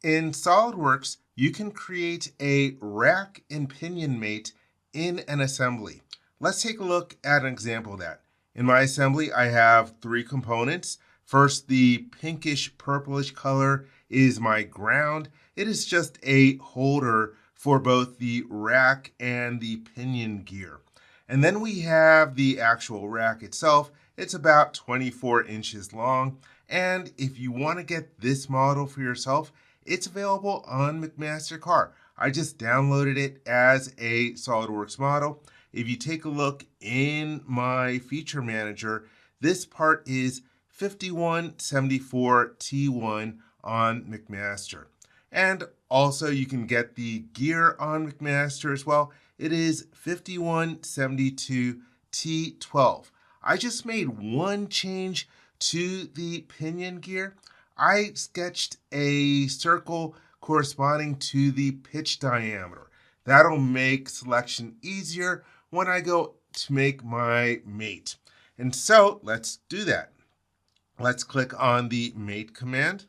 In SolidWorks, you can create a rack and pinion mate in an assembly. Let's take a look at an example of that. In my assembly, I have three components. First, the pinkish purplish color is my ground. It is just a holder for both the rack and the pinion gear. And then we have the actual rack itself. It's about 24 inches long. And if you want to get this model for yourself, it's available on McMaster-Carr. I just downloaded it as a SolidWorks model. If you take a look in my feature manager, this part is 5174 T1 on McMaster. And also you can get the gear on McMaster as well. It is 5172 T12. I just made one change to the pinion gear. I sketched a circle corresponding to the pitch diameter. That'll make selection easier when I go to make my mate. And so let's do that. Let's click on the mate command.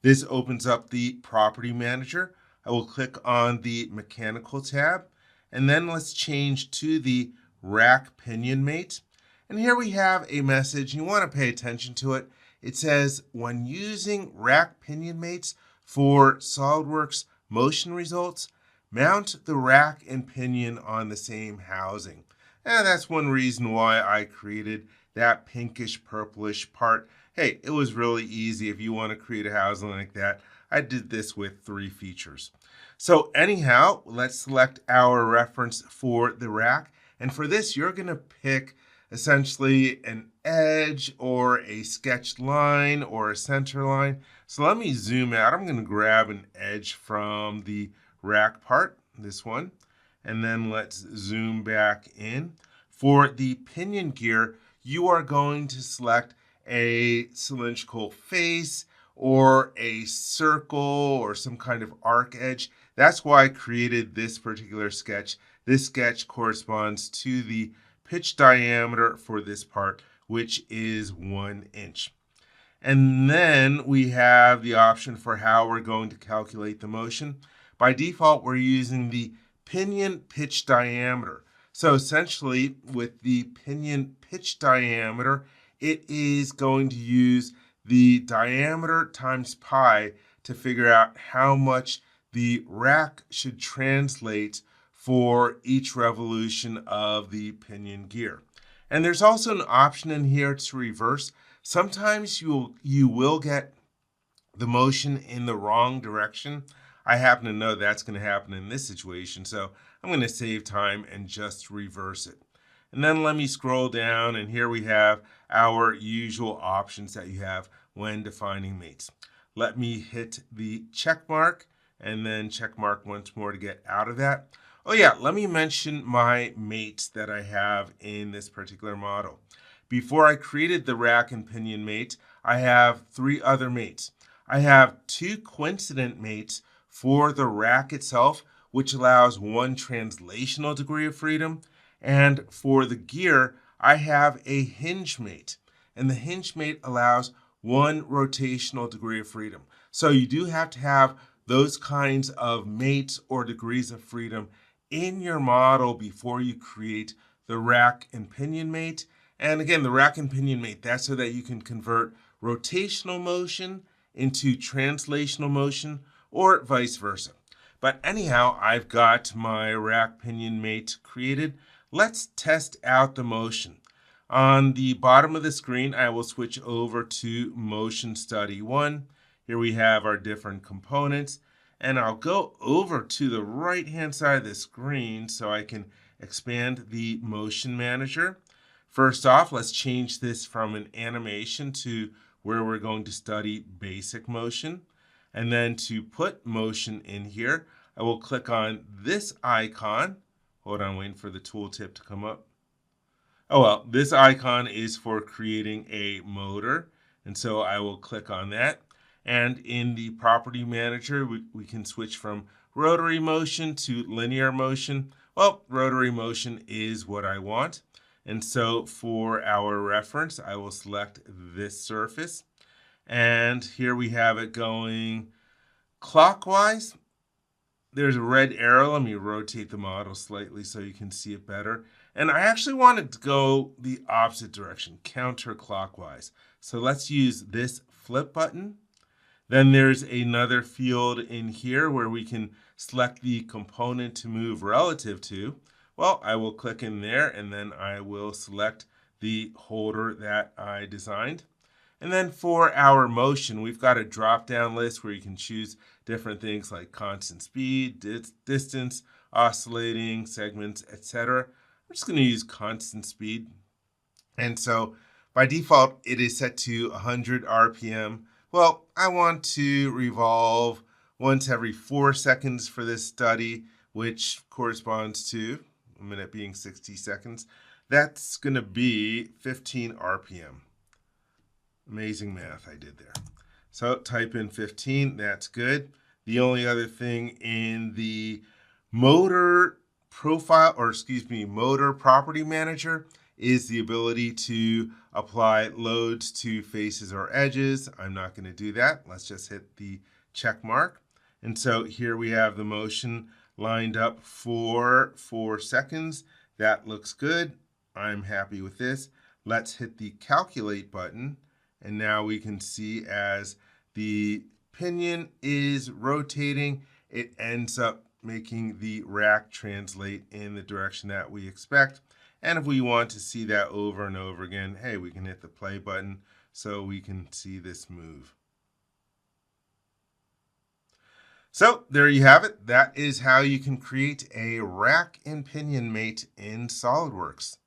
This opens up the property manager. I will click on the mechanical tab, and then let's change to the rack pinion mate. And here we have a message. You want to pay attention to it. It says, when using rack pinion mates for SolidWorks motion results, mount the rack and pinion on the same housing. And that's one reason why I created that pinkish purplish part. Hey, it was really easy if you want to create a housing like that. I did this with 3 features. So anyhow, let's select our reference for the rack. And for this, you're going to pick essentially an edge or a sketched line or a center line. So let me zoom out. I'm going to grab an edge from the rack part, this one, and then let's zoom back in. For the pinion gear, you are going to select a cylindrical face or a circle or some kind of arc edge. That's why I created this particular sketch. This sketch corresponds to the pitch diameter for this part, which is 1 inch. And then we have the option for how we're going to calculate the motion. By default, we're using the pinion pitch diameter. So essentially, with the pinion pitch diameter, it is going to use the diameter times pi to figure out how much the rack should translate for each revolution of the pinion gear. And there's also an option in here to reverse. Sometimes you will get the motion in the wrong direction. I happen to know that's going to happen in this situation, so I'm going to save time and just reverse it. And then let me scroll down, and here we have our usual options that you have when defining mates. Let me hit the check mark and then check mark once more to get out of that. Oh yeah, let me mention my mates that I have in this particular model. Before I created the rack and pinion mate, I have 3 other mates. I have 2 coincident mates for the rack itself, which allows 1 translational degree of freedom. And for the gear, I have a hinge mate. And the hinge mate allows 1 rotational degree of freedom. So you do have to have those kinds of mates or degrees of freedom in your model before you create the rack and pinion mate. And again, the rack and pinion mate, that's so that you can convert rotational motion into translational motion or vice versa. But anyhow, I've got my rack pinion mate created. Let's test out the motion. On the bottom of the screen, I will switch over to Motion Study 1. Here we have our different components. And I'll go over to the right-hand side of the screen so I can expand the Motion Manager. First off, let's change this from an animation to where we're going to study basic motion. And then to put motion in here, I will click on this icon. Hold on, waiting for the tooltip to come up. Oh well, this icon is for creating a motor. And so I will click on that. And in the property manager, we can switch from rotary motion to linear motion. Well, rotary motion is what I want. And so for our reference, I will select this surface. And here we have it going clockwise. There's a red arrow. Let me rotate the model slightly so you can see it better. And I actually want it to go the opposite direction, counterclockwise. So let's use this flip button. Then there's another field in here where we can select the component to move relative to. Well, I will click in there and then I will select the holder that I designed. And then for our motion, we've got a drop-down list where you can choose different things like constant speed, distance, oscillating, segments, etc. I'm just going to use constant speed. And so by default, it is set to 100 RPM. Well, I want to revolve once every 4 seconds for this study, which corresponds to a minute being 60 seconds. That's going to be 15 RPM. Amazing math I did there. So type in 15, that's good. The only other thing in the motor profile, or excuse me, motor property manager is the ability to apply loads to faces or edges. I'm not going to do that. Let's just hit the check mark. And so here we have the motion lined up for 4 seconds. That looks good. I'm happy with this. Let's hit the calculate button. And now we can see as the pinion is rotating, it ends up making the rack translate in the direction that we expect. And if we want to see that over and over again, hey, we can hit the play button so we can see this move. So there you have it. That is how you can create a rack and pinion mate in SolidWorks.